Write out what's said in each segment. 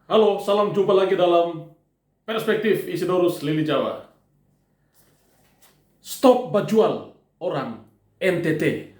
Halo, salam jumpa lagi dalam Perspektif Isidorus Lili Jawa. Stop bajual orang NTT.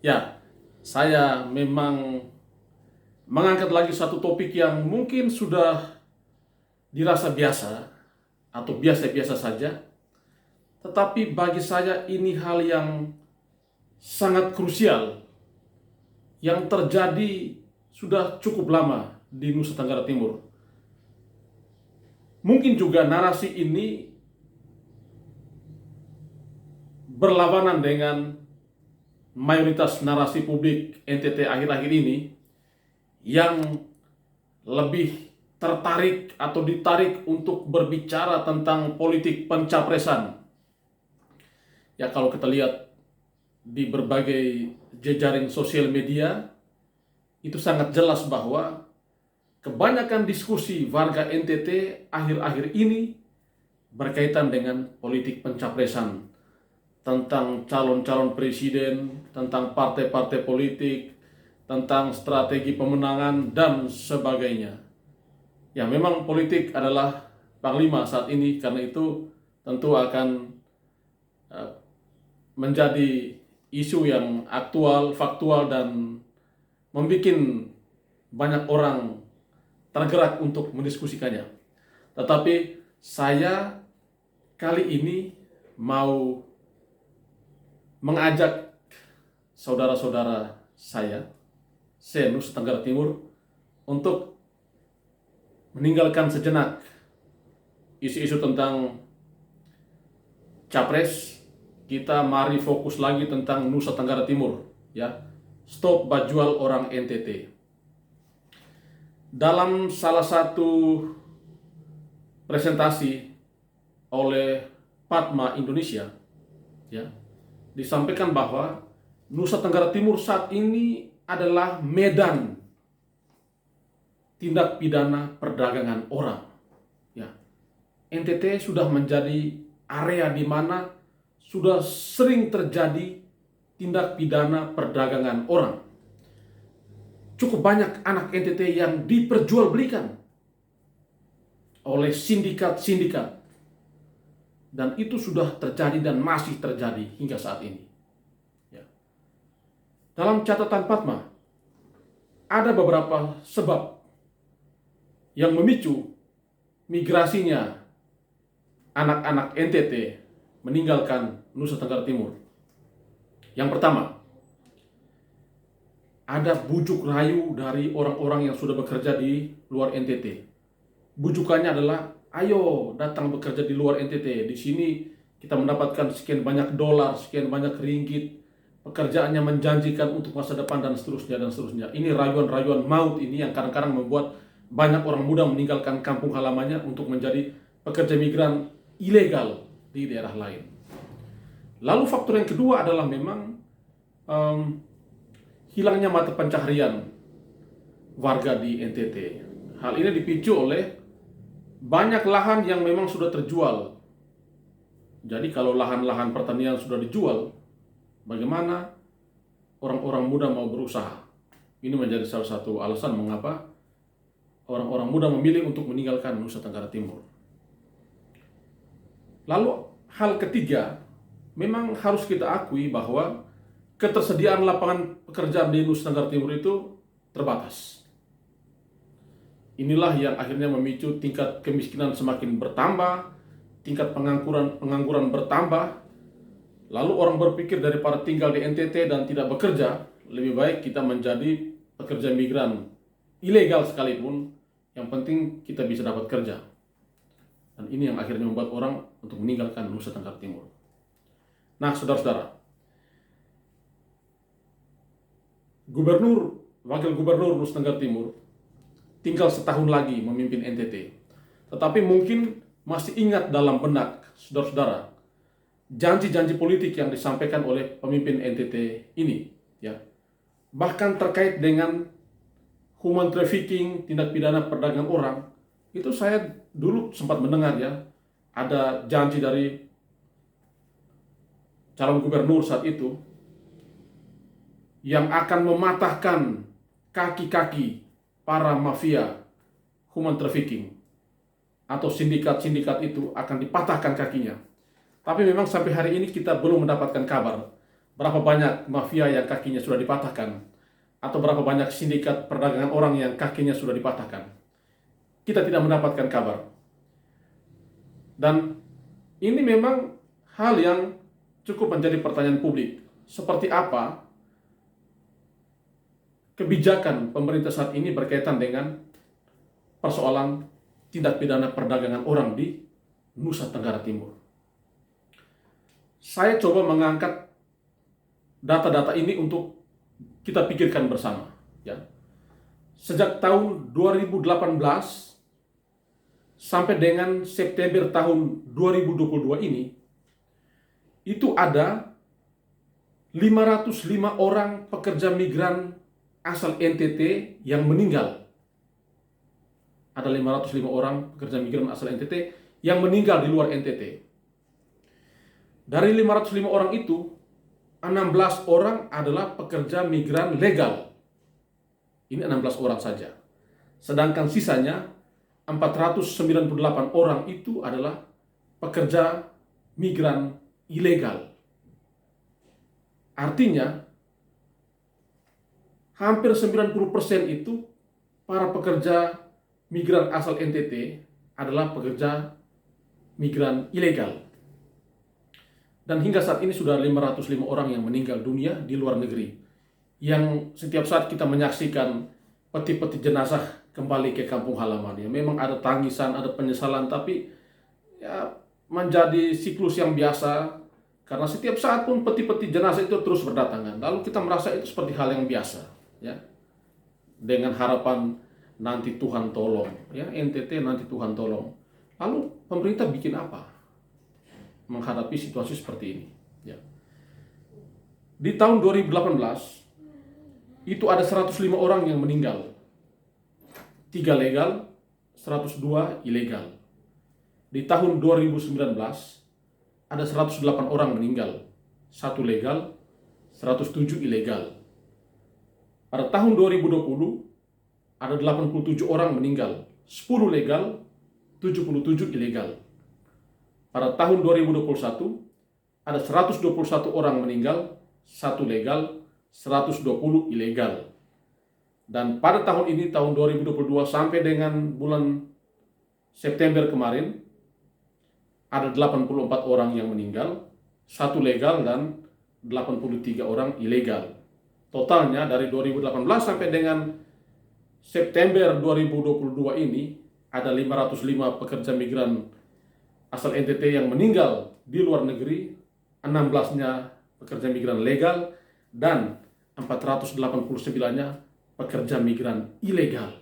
Ya, saya memang mengangkat lagi satu topik yang mungkin sudah dirasa biasa atau biasa-biasa saja. Tetapi bagi saya ini hal yang sangat krusial yang terjadi sudah cukup lama di Nusa Tenggara Timur. Mungkin juga narasi ini berlawanan dengan mayoritas narasi publik NTT akhir-akhir ini yang lebih tertarik atau ditarik untuk berbicara tentang politik pencapresan. Ya, kalau kita lihat di berbagai jejaring sosial media, itu sangat jelas bahwa kebanyakan diskusi warga NTT akhir-akhir ini berkaitan dengan politik pencapresan, tentang calon-calon presiden, tentang partai-partai politik, tentang strategi pemenangan, dan sebagainya. Ya, memang politik adalah panglima saat ini, karena itu tentu akan menjadi isu yang aktual, faktual, dan membuat banyak orang tergerak untuk mendiskusikannya. Tetapi saya kali ini mau mengajak saudara-saudara saya se-Nusa Tenggara Timur untuk meninggalkan sejenak isu-isu tentang capres. Kita mari fokus lagi tentang Nusa Tenggara Timur, ya. Stop bajual orang NTT. Dalam salah satu presentasi oleh Padma Indonesia, ya, disampaikan bahwa Nusa Tenggara Timur saat ini adalah medan tindak pidana perdagangan orang. Ya, NTT sudah menjadi area di mana sudah sering terjadi tindak pidana perdagangan orang. Cukup banyak anak NTT yang diperjualbelikan oleh sindikat-sindikat. Dan itu sudah terjadi dan masih terjadi hingga saat ini. Ya. Dalam catatan Padma, ada beberapa sebab yang memicu migrasinya anak-anak NTT meninggalkan Nusa Tenggara Timur. Yang pertama, ada bujuk rayu dari orang-orang yang sudah bekerja di luar NTT. Bujukannya adalah, ayo datang bekerja di luar NTT. Di sini kita mendapatkan sekian banyak dolar, sekian banyak ringgit. Pekerjaannya menjanjikan untuk masa depan dan seterusnya dan seterusnya. Ini rayuan-rayuan maut ini yang kadang-kadang membuat banyak orang muda meninggalkan kampung halamannya untuk menjadi pekerja migran ilegal di daerah lain. Lalu faktor yang kedua adalah memang hilangnya mata pencaharian warga di NTT. Hal ini dipicu oleh banyak lahan yang memang sudah terjual. Jadi kalau lahan-lahan pertanian sudah dijual, bagaimana orang-orang muda mau berusaha? Ini menjadi salah satu alasan mengapa orang-orang muda memilih untuk meninggalkan Nusa Tenggara Timur. Lalu hal ketiga, memang harus kita akui bahwa ketersediaan lapangan pekerjaan di Nusa Tenggara Timur itu terbatas. Inilah yang akhirnya memicu tingkat kemiskinan semakin bertambah, tingkat pengangguran bertambah. Lalu orang berpikir daripada tinggal di NTT dan tidak bekerja, lebih baik kita menjadi pekerja migran ilegal sekalipun, yang penting kita bisa dapat kerja. Dan ini yang akhirnya membuat orang untuk meninggalkan Nusa Tenggara Timur. Nah, saudara-saudara, Wakil Gubernur Nusa Tenggara Timur tinggal setahun lagi memimpin NTT. Tetapi mungkin masih ingat dalam benak saudara-saudara janji-janji politik yang disampaikan oleh pemimpin NTT ini, ya. Bahkan terkait dengan human trafficking, tindak pidana perdagangan orang, itu saya dulu sempat mendengar, ya, ada janji dari calon gubernur saat itu yang akan mematahkan kaki-kaki para mafia human trafficking atau sindikat-sindikat itu akan dipatahkan kakinya. Tapi memang sampai hari ini kita belum mendapatkan kabar berapa banyak mafia yang kakinya sudah dipatahkan atau berapa banyak sindikat perdagangan orang yang kakinya sudah dipatahkan. Kita tidak mendapatkan kabar. Dan ini memang hal yang cukup menjadi pertanyaan publik. Seperti apa kebijakan pemerintah saat ini berkaitan dengan persoalan tindak pidana perdagangan orang di Nusa Tenggara Timur. Saya coba mengangkat data-data ini untuk kita pikirkan bersama. Ya. Sejak tahun 2018 sampai dengan September tahun 2022 ini, itu ada 505 orang pekerja migran asal NTT yang meninggal. Ada 505 orang pekerja migran asal NTT yang meninggal di luar NTT. Dari 505 orang itu, 16 orang adalah pekerja migran legal. Ini 16 orang saja. Sedangkan sisanya 498 orang itu adalah pekerja migran ilegal. Artinya, hampir 90% itu para pekerja migran asal NTT adalah pekerja migran ilegal. Dan hingga saat ini sudah 505 orang yang meninggal dunia di luar negeri. Yang setiap saat kita menyaksikan peti-peti jenazah kembali ke kampung halamannya. Memang ada tangisan, ada penyesalan, tapi ya menjadi siklus yang biasa. Karena setiap saat pun peti-peti jenazah itu terus berdatangan. Lalu kita merasa itu seperti hal yang biasa. Ya. Dengan harapan nanti Tuhan tolong. Ya, NTT nanti Tuhan tolong. Lalu pemerintah bikin apa menghadapi situasi seperti ini? Ya. Di tahun 2018 itu ada 105 orang yang meninggal, 3 legal, 102 ilegal. Di tahun 2019 ada 108 orang meninggal, 1 legal, 107 ilegal. Pada tahun 2020 ada 87 orang meninggal, 10 legal, 77 ilegal. Pada tahun 2021 ada 121 orang meninggal, 1 legal, 120 ilegal. Dan pada tahun ini, tahun 2022 sampai dengan bulan September kemarin, ada 84 orang yang meninggal, 1 legal dan 83 orang ilegal. Totalnya dari 2018 sampai dengan September 2022 ini, ada 505 pekerja migran asal NTT yang meninggal di luar negeri, 16-nya pekerja migran legal, dan 489-nya pekerja migran ilegal.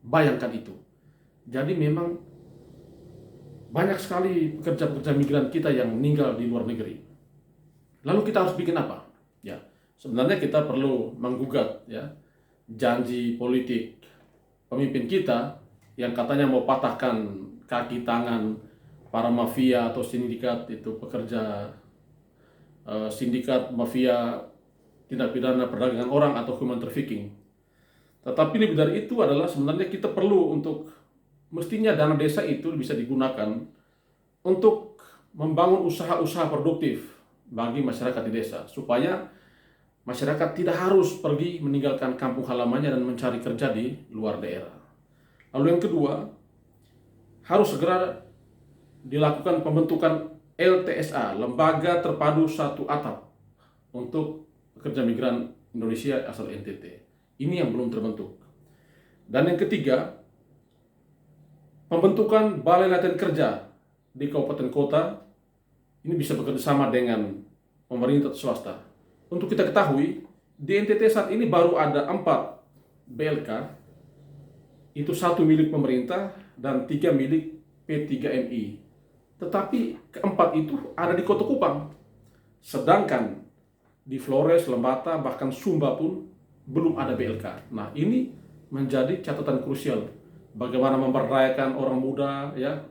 Bayangkan itu. Jadi memang banyak sekali pekerja-pekerja migran kita yang meninggal di luar negeri. Lalu kita harus bikin apa? Ya, sebenarnya kita perlu menggugat ya janji politik pemimpin kita yang katanya mau patahkan kaki tangan para mafia atau sindikat itu pekerja sindikat mafia tindak pidana perdagangan orang atau human trafficking. Tetapi lebih dari itu adalah sebenarnya kita perlu untuk mestinya dana desa itu bisa digunakan untuk membangun usaha-usaha produktif bagi masyarakat di desa supaya masyarakat tidak harus pergi meninggalkan kampung halamannya dan mencari kerja di luar daerah. Lalu yang kedua, harus segera dilakukan pembentukan LTSA, Lembaga Terpadu Satu Atap, untuk pekerja migran Indonesia asal NTT. Ini yang belum terbentuk. Dan yang ketiga, pembentukan Balai Latihan Kerja di kabupaten kota. Ini bisa bekerja sama dengan pemerintah atau swasta. Untuk kita ketahui, di NTT saat ini baru ada 4 BLK, itu 1 milik pemerintah dan 3 milik P3MI. Tetapi keempat itu ada di Kota Kupang. Sedangkan di Flores, Lembata, bahkan Sumba pun belum ada BLK. Nah, ini menjadi catatan krusial. Bagaimana memberdayakan orang muda, ya,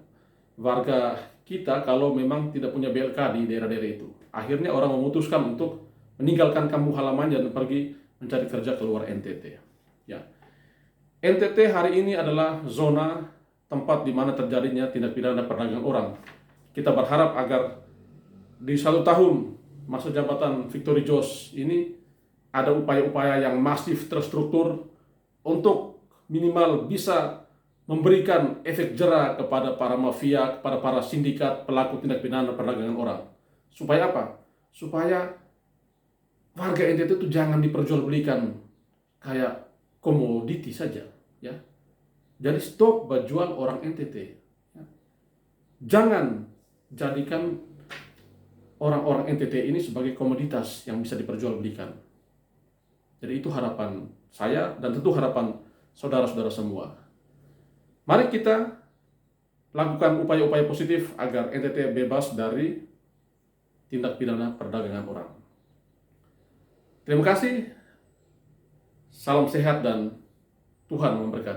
warga kita kalau memang tidak punya BLK di daerah-daerah itu. Akhirnya orang memutuskan untuk meninggalkan kampung halaman dan pergi mencari kerja keluar NTT. Ya. NTT hari ini adalah zona tempat di mana terjadinya tindak pidana perdagangan orang. Kita berharap agar di 1 tahun masa jabatan Victory Josh ini ada upaya-upaya yang masif terstruktur untuk minimal bisa memberikan efek jera kepada para mafia, kepada para sindikat pelaku tindak pidana perdagangan orang. Supaya apa? Supaya warga NTT itu jangan diperjualbelikan kayak komoditi saja, ya. Jadi stop berjual orang NTT. Ya. Jangan jadikan orang-orang NTT ini sebagai komoditas yang bisa diperjualbelikan. Jadi itu harapan saya dan tentu harapan saudara-saudara semua. Mari kita lakukan upaya-upaya positif agar NTT bebas dari tindak pidana perdagangan orang. Terima kasih, salam sehat dan Tuhan memberkati.